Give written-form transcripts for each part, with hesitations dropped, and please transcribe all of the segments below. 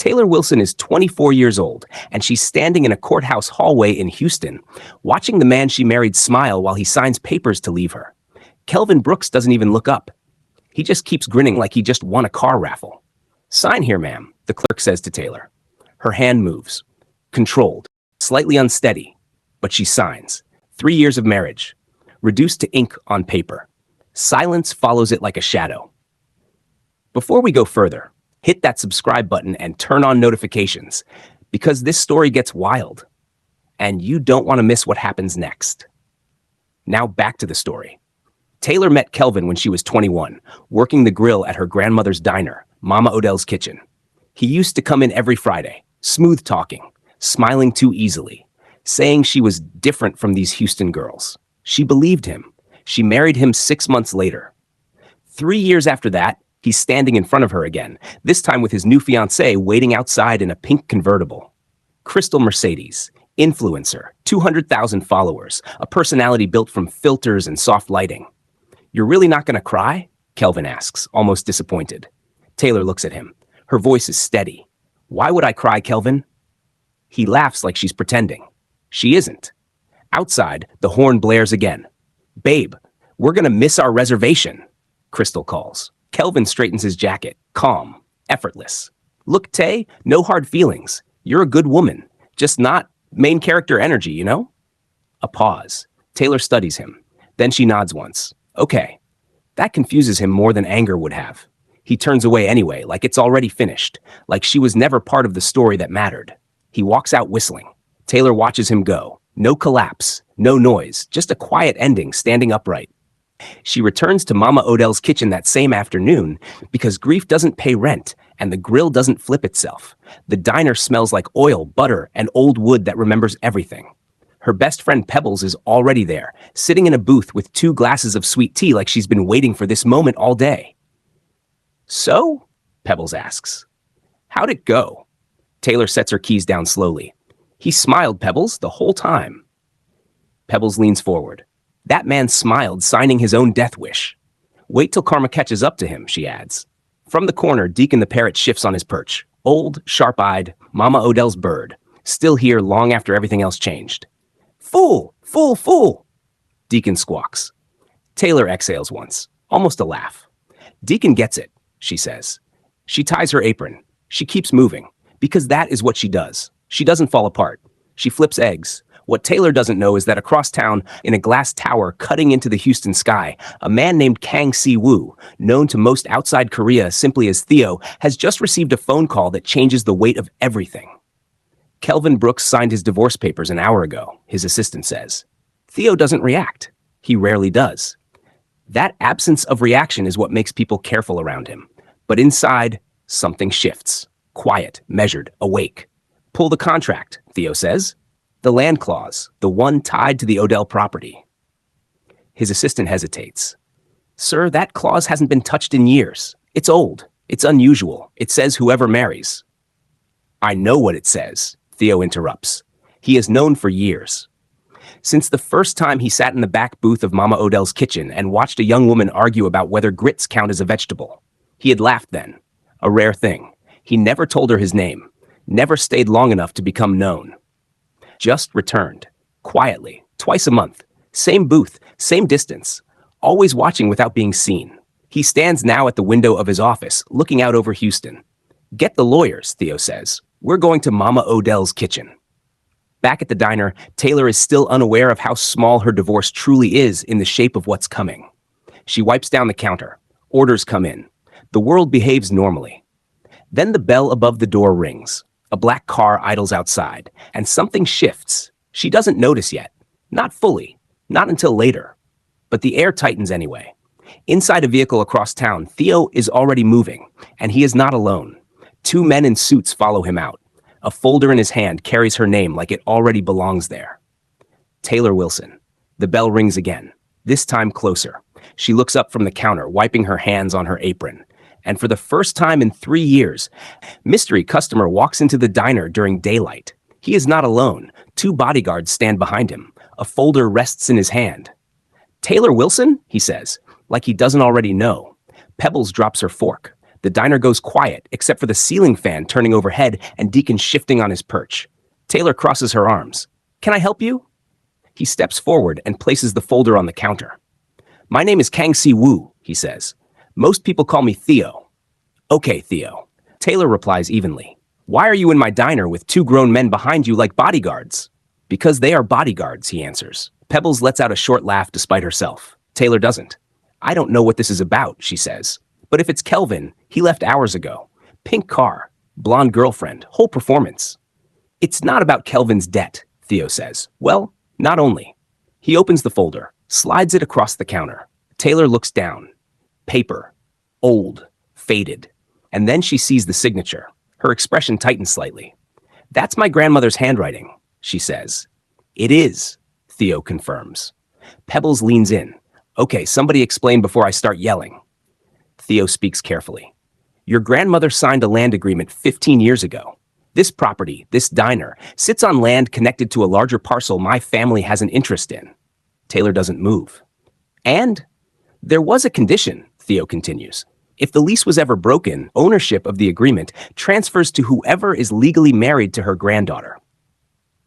Taylor Wilson is 24 years old, and she's standing in a courthouse hallway in Houston, watching the man she married smile while he signs papers to leave her. Kelvin Brooks doesn't even look up. He just keeps grinning like he just won a car raffle. "Sign here, ma'am," the clerk says to Taylor. Her hand moves. Controlled, slightly unsteady, but she signs. 3 years of marriage, reduced to ink on paper. Silence follows it like a shadow. Before we go further, hit that subscribe button and turn on notifications, because this story gets wild, and you don't want to miss what happens next. Now back to the story. Taylor met Kelvin when she was 21, working the grill at her grandmother's diner, Mama Odell's Kitchen. He used to come in every Friday, smooth talking, smiling too easily, saying she was different from these Houston girls. She believed him. She married him 6 months later. 3 years after that, he's standing in front of her again, this time with his new fiancée waiting outside in a pink convertible. Crystal Mercedes, influencer, 200,000 followers, a personality built from filters and soft lighting. "You're really not going to cry?" Kelvin asks, almost disappointed. Taylor looks at him. Her voice is steady. "Why would I cry, Kelvin?" He laughs like she's pretending. She isn't. Outside, the horn blares again. "Babe, we're going to miss our reservation," Crystal calls. Kelvin straightens his jacket, calm, effortless. "Look, Tay, no hard feelings. You're a good woman, just not main character energy, you know?" A pause. Taylor studies him. Then she nods once. "Okay." That confuses him more than anger would have. He turns away anyway, like it's already finished, like she was never part of the story that mattered. He walks out whistling. Taylor watches him go. No collapse, no noise, just a quiet ending, standing upright. She returns to Mama Odell's Kitchen that same afternoon because grief doesn't pay rent and the grill doesn't flip itself. The diner smells like oil, butter, and old wood that remembers everything. Her best friend Pebbles is already there, sitting in a booth with 2 glasses of sweet tea like she's been waiting for this moment all day. "So?" Pebbles asks. "How'd it go?" Taylor sets her keys down slowly. "He smiled, Pebbles, the whole time." Pebbles leans forward. "That man smiled, signing his own death wish." "Wait till Karma catches up to him," she adds. From the corner, Deacon the parrot shifts on his perch. Old, sharp-eyed, Mama Odell's bird, still here long after everything else changed. "Fool! Fool! Fool!" Deacon squawks. Taylor exhales once, almost a laugh. "Deacon gets it," she says. She ties her apron. She keeps moving, because that is what she does. She doesn't fall apart. She flips eggs. What Taylor doesn't know is that across town, in a glass tower cutting into the Houston sky, a man named Kang Si-woo, known to most outside Korea simply as Theo, has just received a phone call that changes the weight of everything. Kelvin Brooks signed his divorce papers an hour ago, his assistant says. Theo doesn't react. He rarely does. That absence of reaction is what makes people careful around him. But inside, something shifts. Quiet, measured, awake. "Pull the contract," Theo says. "The land clause, the one tied to the Odell property." His assistant hesitates. "Sir, that clause hasn't been touched in years. It's old. It's unusual. It says whoever marries." "I know what it says," Theo interrupts. He has known for years. Since the first time he sat in the back booth of Mama Odell's Kitchen and watched a young woman argue about whether grits count as a vegetable. He had laughed then. A rare thing. He never told her his name. Never stayed long enough to become known. Just returned. Quietly. Twice a month. Same booth. Same distance. Always watching without being seen. He stands now at the window of his office, looking out over Houston. "Get the lawyers," Theo says. "We're going to Mama Odell's Kitchen." Back at the diner, Taylor is still unaware of how small her divorce truly is in the shape of what's coming. She wipes down the counter. Orders come in. The world behaves normally. Then the bell above the door rings. A black car idles outside, and something shifts. She doesn't notice yet. Not fully. Not until later. But the air tightens anyway. Inside a vehicle across town, Theo is already moving, and he is not alone. 2 men in suits follow him out. A folder in his hand carries her name like it already belongs there. Taylor Wilson. The bell rings again, this time closer. She looks up from the counter, wiping her hands on her apron. And for the first time in 3 years, mystery customer walks into the diner during daylight. He is not alone. 2 bodyguards stand behind him. A folder rests in his hand. "Taylor Wilson?" he says, like he doesn't already know. Pebbles drops her fork. The diner goes quiet, except for the ceiling fan turning overhead and Deacon shifting on his perch. Taylor crosses her arms. Can I help you? He steps forward and places the folder on the counter. My name is Kang Si-woo, he says. Most people call me Theo. Okay, Theo. Taylor replies evenly. Why are you in my diner with two grown men behind you like bodyguards? Because they are bodyguards, he answers. Pebbles lets out a short laugh despite herself. Taylor doesn't. I don't know what this is about, she says. But if it's Kelvin, he left hours ago. Pink car, blonde girlfriend, whole performance. It's not about Kelvin's debt, Theo says. Well, not only. He opens the folder, slides it across the counter. Taylor looks down. Paper. Old. Faded. And then she sees the signature. Her expression tightens slightly. That's my grandmother's handwriting, she says. It is, Theo confirms. Pebbles leans in. Okay, somebody explain before I start yelling. Theo speaks carefully. Your grandmother signed a land agreement 15 years ago. This property, this diner, sits on land connected to a larger parcel my family has an interest in. Taylor doesn't move. And there was a condition, Theo continues. If the lease was ever broken, ownership of the agreement transfers to whoever is legally married to her granddaughter.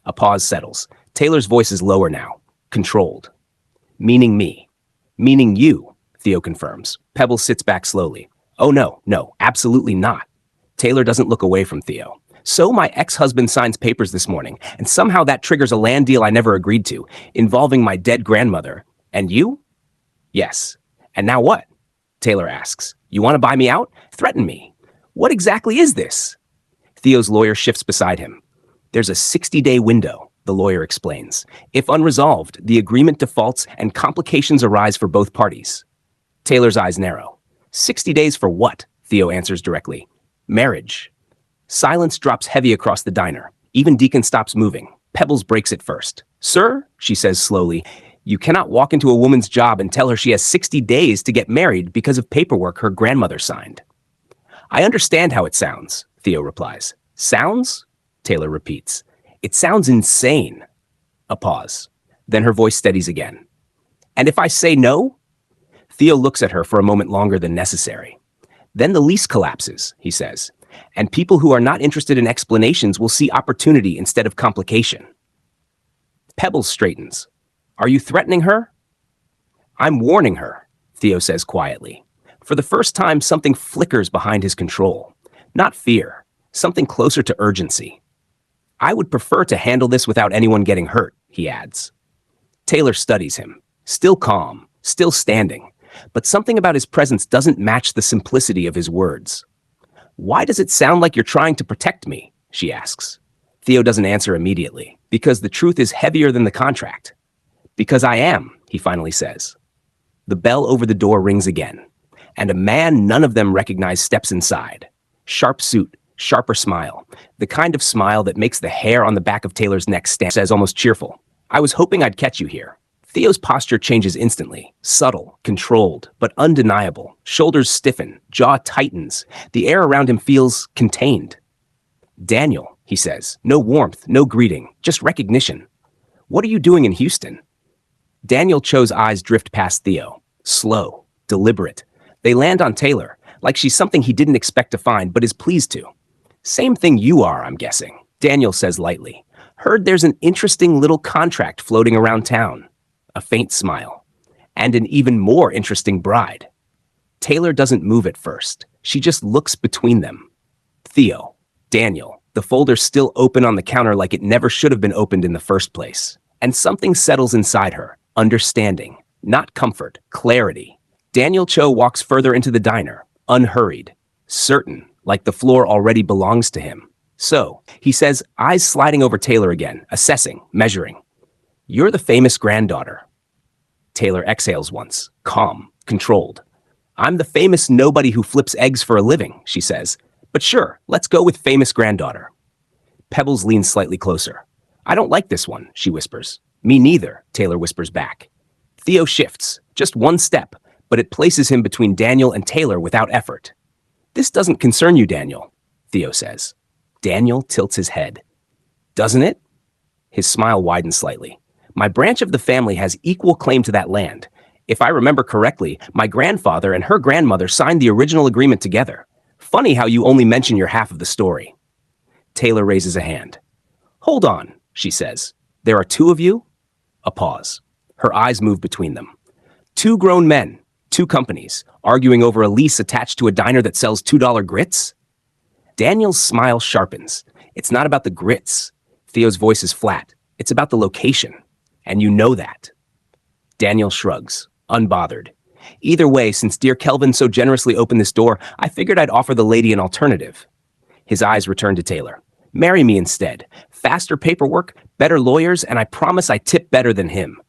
A pause settles. Taylor's voice is lower now, controlled. Meaning me. Meaning you, Theo confirms. Pebbles sits back slowly. Oh no, absolutely not. Taylor doesn't look away from Theo. So my ex-husband signs papers this morning, and somehow that triggers a land deal I never agreed to, involving my dead grandmother. And you? Yes. And now what? Taylor asks. You want to buy me out? Threaten me. What exactly is this? Theo's lawyer shifts beside him. There's a 60-day window, the lawyer explains. If unresolved, the agreement defaults and complications arise for both parties. Taylor's eyes narrow. 60 days for what? Theo answers directly. Marriage. Silence drops heavy across the diner. Even Deacon stops moving. Pebbles breaks it first. Sir, she says slowly, you cannot walk into a woman's job and tell her she has 60 days to get married because of paperwork her grandmother signed. I understand how it sounds, Theo replies. Sounds? Taylor repeats. It sounds insane. A pause. Then her voice steadies again. And if I say no? Theo looks at her for a moment longer than necessary. Then the lease collapses, he says, and people who are not interested in explanations will see opportunity instead of complication. Pebbles straightens. Are you threatening her? I'm warning her, Theo says quietly. For the first time, something flickers behind his control. Not fear, something closer to urgency. I would prefer to handle this without anyone getting hurt, he adds. Taylor studies him, still calm, still standing, but something about his presence doesn't match the simplicity of his words. Why does it sound like you're trying to protect me? She asks. Theo doesn't answer immediately, because the truth is heavier than the contract. Because I am, he finally says. The bell over the door rings again, and a man none of them recognize steps inside. Sharp suit, sharper smile, the kind of smile that makes the hair on the back of Taylor's neck stand, says almost cheerful. I was hoping I'd catch you here. Theo's posture changes instantly, subtle, controlled, but undeniable. Shoulders stiffen, jaw tightens. The air around him feels contained. Daniel, he says, no warmth, no greeting, just recognition. What are you doing in Houston? Daniel Cho's eyes drift past Theo, slow, deliberate. They land on Taylor, like she's something he didn't expect to find but is pleased to. Same thing you are, I'm guessing, Daniel says lightly. Heard there's an interesting little contract floating around town. A faint smile. And an even more interesting bride. Taylor doesn't move at first. She just looks between them. Theo, Daniel, the folder still open on the counter like it never should have been opened in the first place. And something settles inside her. Understanding, not comfort, clarity. Daniel Cho walks further into the diner, unhurried, certain, like the floor already belongs to him. So, he says, eyes sliding over Taylor again, assessing, measuring. You're the famous granddaughter. Taylor exhales once, calm, controlled. I'm the famous nobody who flips eggs for a living, she says. But sure, let's go with famous granddaughter. Pebbles leans slightly closer. I don't like this one, she whispers. Me neither, Taylor whispers back. Theo shifts, just one step, but it places him between Daniel and Taylor without effort. This doesn't concern you, Daniel, Theo says. Daniel tilts his head. Doesn't it? His smile widens slightly. My branch of the family has equal claim to that land. If I remember correctly, my grandfather and her grandmother signed the original agreement together. Funny how you only mention your half of the story. Taylor raises a hand. Hold on, she says. There are two of you? A pause. Her eyes move between them. Two grown men, two companies, arguing over a lease attached to a diner that sells $2 grits? Daniel's smile sharpens. It's not about the grits. Theo's voice is flat. It's about the location. And you know that. Daniel shrugs, unbothered. Either way, since dear Kelvin so generously opened this door, I figured I'd offer the lady an alternative. His eyes return to Taylor. Marry me instead. Faster paperwork, better lawyers, and I promise I tip better than him.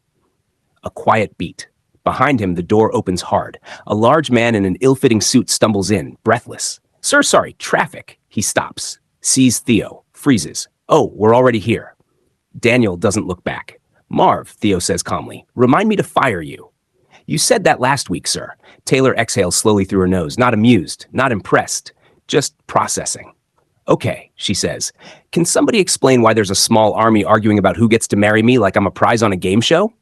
A quiet beat. Behind him, the door opens hard. A large man in an ill-fitting suit stumbles in, breathless. Sir, sorry, traffic. He stops, sees Theo, freezes. Oh, we're already here. Daniel doesn't look back. Marv, Theo says calmly, remind me to fire you. You said that last week, sir. Taylor exhales slowly through her nose, not amused, not impressed, just processing. Okay, she says. Can somebody explain why there's a small army arguing about who gets to marry me like I'm a prize on a game show?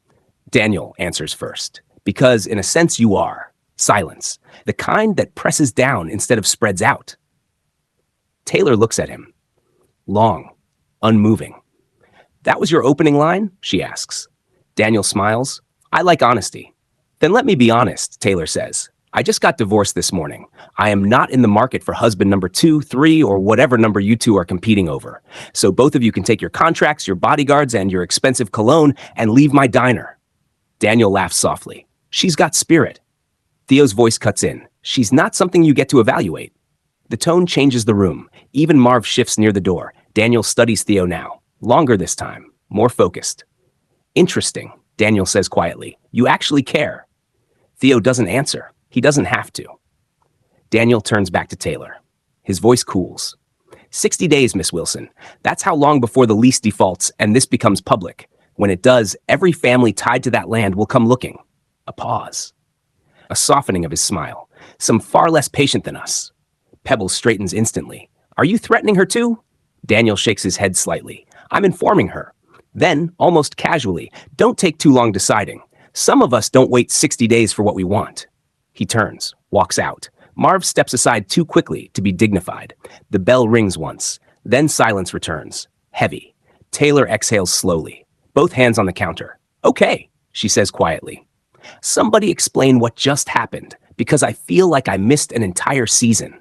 Daniel answers first. Because, in a sense, you are. Silence. The kind that presses down instead of spreads out. Taylor looks at him. Long. Unmoving. That was your opening line? She asks. Daniel smiles. I like honesty. Then let me be honest, Taylor says. I just got divorced this morning. I am not in the market for husband number 2, 3, or whatever number you two are competing over. So both of you can take your contracts, your bodyguards, and your expensive cologne and leave my diner. Daniel laughs softly. She's got spirit. Theo's voice cuts in. She's not something you get to evaluate. The tone changes the room. Even Marv shifts near the door. Daniel studies Theo now. Longer this time. More focused. Interesting, Daniel says quietly. You actually care. Theo doesn't answer. He doesn't have to. Daniel turns back to Taylor. His voice cools. 60 days, Miss Wilson. That's how long before the lease defaults and this becomes public. When it does, every family tied to that land will come looking. A pause. A softening of his smile. Some far less patient than us. Pebbles straightens instantly. Are you threatening her too? Daniel shakes his head slightly. I'm informing her. Then, almost casually, don't take too long deciding. Some of us don't wait 60 days for what we want. He turns, walks out. Marv steps aside too quickly to be dignified. The bell rings once. Then silence returns. Heavy. Taylor exhales slowly. Both hands on the counter. Okay, she says quietly. Somebody explain what just happened, because I feel like I missed an entire season.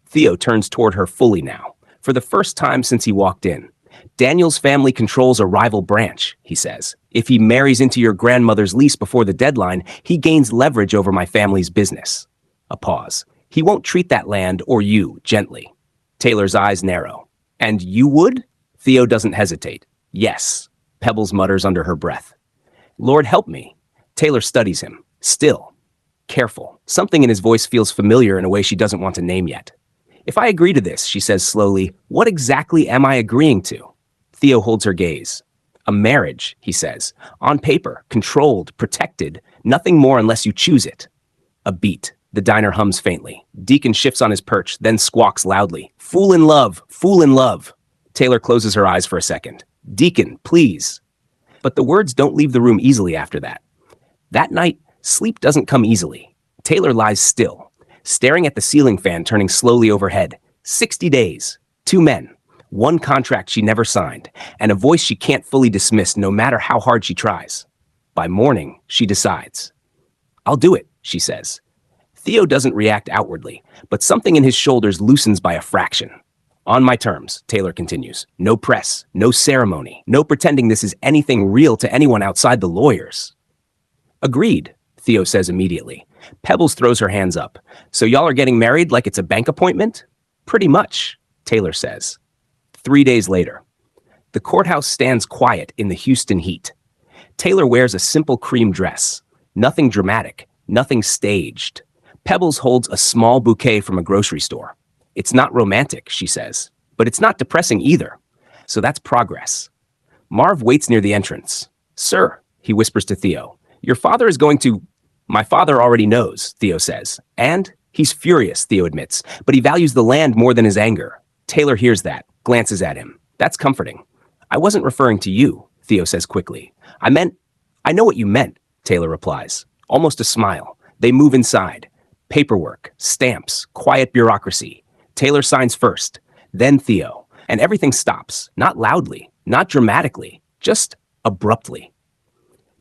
Theo turns toward her fully now, for the first time since he walked in. Daniel's family controls a rival branch, he says. If he marries into your grandmother's lease before the deadline, he gains leverage over my family's business. A pause. He won't treat that land or you gently. Taylor's eyes narrow. And you would? Theo doesn't hesitate. Yes, Pebbles mutters under her breath. Lord help me. Taylor studies him. Still. Careful. Something in his voice feels familiar in a way she doesn't want to name yet. If I agree to this, she says slowly, what exactly am I agreeing to? Theo holds her gaze. A marriage, he says. On paper, controlled, protected, nothing more unless you choose it. A beat. The diner hums faintly. Deacon shifts on his perch, then squawks loudly. Fool in love, fool in love. Taylor closes her eyes for a second. Deacon, please. But the words don't leave the room easily after that. That night, sleep doesn't come easily. Taylor lies still, staring at the ceiling fan turning slowly overhead. 60 days. 2 men. 1 contract she never signed, and a voice she can't fully dismiss no matter how hard she tries. By morning, she decides. I'll do it, she says. Theo doesn't react outwardly, but something in his shoulders loosens by a fraction. On my terms, Taylor continues. No press, no ceremony, no pretending this is anything real to anyone outside the lawyers. Agreed, Theo says immediately. Pebbles throws her hands up. So y'all are getting married like it's a bank appointment? Pretty much, Taylor says. 3 days later. The courthouse stands quiet in the Houston heat. Taylor wears a simple cream dress. Nothing dramatic, nothing staged. Pebbles holds a small bouquet from a grocery store. It's not romantic, she says, but it's not depressing either. So that's progress. Marv waits near the entrance. Sir, he whispers to Theo, your father is going to... My father already knows, Theo says. And he's furious, Theo admits, but he values the land more than his anger. Taylor hears that, glances at him. That's comforting. I wasn't referring to you, Theo says quickly. I know what you meant, Taylor replies. Almost a smile. They move inside. Paperwork, stamps, quiet bureaucracy. Taylor signs first, then Theo, and everything stops, not loudly, not dramatically, just abruptly.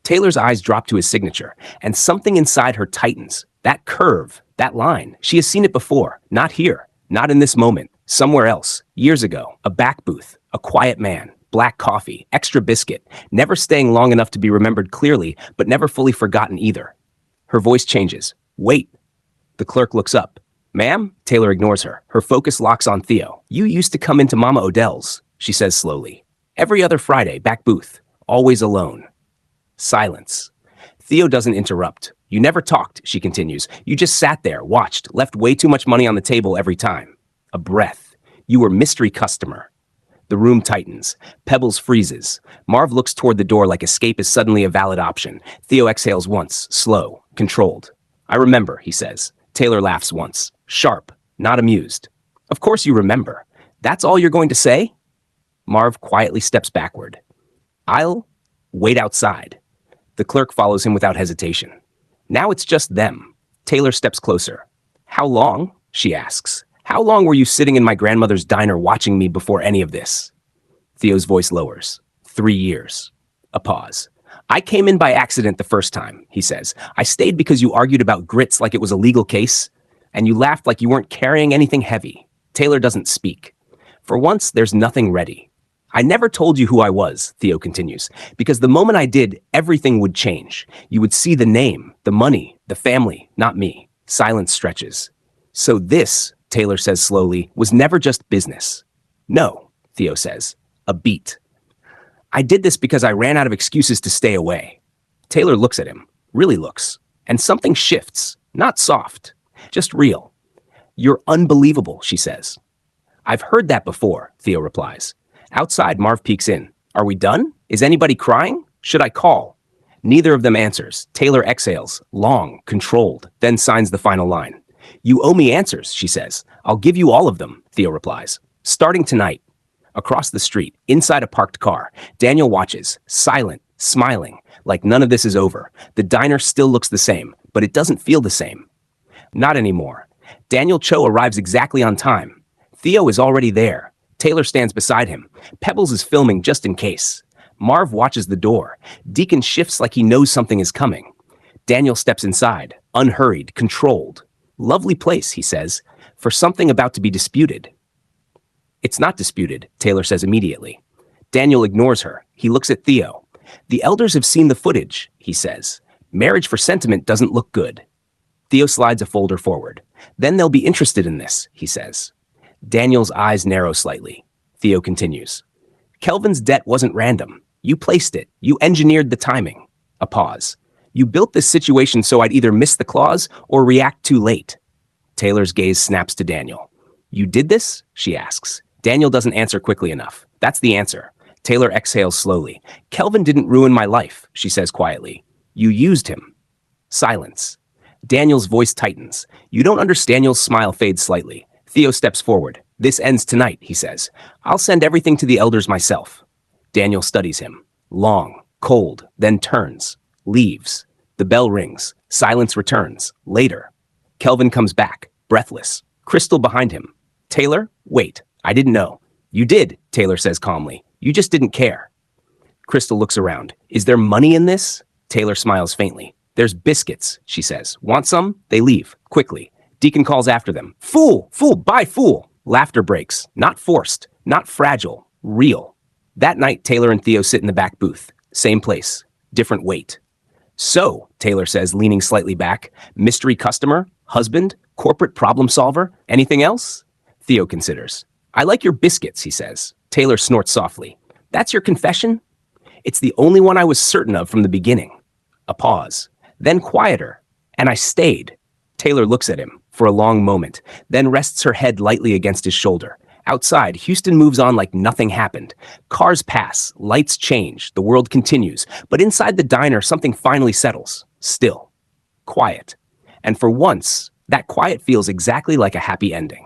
Taylor's eyes drop to his signature, and something inside her tightens. That curve, that line, she has seen it before, not here, not in this moment, somewhere else, years ago, a back booth, a quiet man, black coffee, extra biscuit, never staying long enough to be remembered clearly, but never fully forgotten either. Her voice changes. Wait. The clerk looks up. Ma'am? Taylor ignores her. Her focus locks on Theo. You used to come into Mama Odell's, she says slowly. Every other Friday, back booth, always alone. Silence. Theo doesn't interrupt. You never talked, she continues. You just sat there, watched, left way too much money on the table every time. A breath. You were mystery customer. The room tightens. Pebbles freezes. Marv looks toward the door like escape is suddenly a valid option. Theo exhales once, slow, controlled. I remember, he says. Taylor laughs once, sharp, not amused. Of course you remember. That's all you're going to say? Marv quietly steps backward. I'll wait outside. The clerk follows him without hesitation. Now it's just them. Taylor steps closer. How long? She asks. How long were you sitting in my grandmother's diner watching me before any of this? Theo's voice lowers. 3 years. A pause. I came in by accident the first time, he says. I stayed because you argued about grits like it was a legal case, and you laughed like you weren't carrying anything heavy. Taylor doesn't speak. For once, there's nothing ready. I never told you who I was, Theo continues, because the moment I did, everything would change. You would see the name, the money, the family, not me. Silence stretches. So this, Taylor says slowly, was never just business. No, Theo says. A beat. I did this because I ran out of excuses to stay away. Taylor looks at him, really looks, and something shifts, not soft, just real. You're unbelievable, she says. I've heard that before, Theo replies. Outside, Marv peeks in. Are we done? Is anybody crying? Should I call? Neither of them answers. Taylor exhales, long, controlled, then signs the final line. You owe me answers, she says. I'll give you all of them, Theo replies. Starting tonight. Across the street, inside a parked car, Daniel watches, silent, smiling, like none of this is over. The diner still looks the same, but it doesn't feel the same. Not anymore. Daniel Cho arrives exactly on time. Theo is already there. Taylor stands beside him. Pebbles is filming just in case. Marv watches the door. Deacon shifts like he knows something is coming. Daniel steps inside, unhurried, controlled. Lovely place, he says, for something about to be disputed. It's not disputed, Taylor says immediately. Daniel ignores her. He looks at Theo. The elders have seen the footage, he says. Marriage for sentiment doesn't look good. Theo slides a folder forward. Then they'll be interested in this, he says. Daniel's eyes narrow slightly. Theo continues. Kelvin's debt wasn't random. You placed it. You engineered the timing. A pause. You built this situation so I'd either miss the clause or react too late. Taylor's gaze snaps to Daniel. You did this? She asks. Daniel doesn't answer quickly enough. That's the answer. Taylor exhales slowly. Kelvin didn't ruin my life, she says quietly. You used him. Silence. Daniel's voice tightens. You don't understand. Daniel's smile fades slightly. Theo steps forward. This ends tonight, he says. I'll send everything to the elders myself. Daniel studies him. Long, cold, then turns. Leaves. The bell rings. Silence returns. Later. Kelvin comes back, breathless. Crystal behind him. Taylor, wait. I didn't know. You did, Taylor says calmly. You just didn't care. Crystal looks around. Is there money in this? Taylor smiles faintly. There's biscuits, she says. Want some? They leave, quickly. Deacon calls after them. Fool! Fool! Bye, fool! Laughter breaks. Not forced. Not fragile. Real. That night, Taylor and Theo sit in the back booth. Same place. Different weight. So, Taylor says, leaning slightly back, mystery customer? Husband? Corporate problem solver? Anything else? Theo considers. I like your biscuits, he says. Taylor snorts softly. That's your confession? It's the only one I was certain of from the beginning. A pause. Then quieter. And I stayed. Taylor looks at him for a long moment, then rests her head lightly against his shoulder. Outside, Houston moves on like nothing happened. Cars pass, lights change, the world continues. But inside the diner, something finally settles. Still. Quiet. And for once, that quiet feels exactly like a happy ending.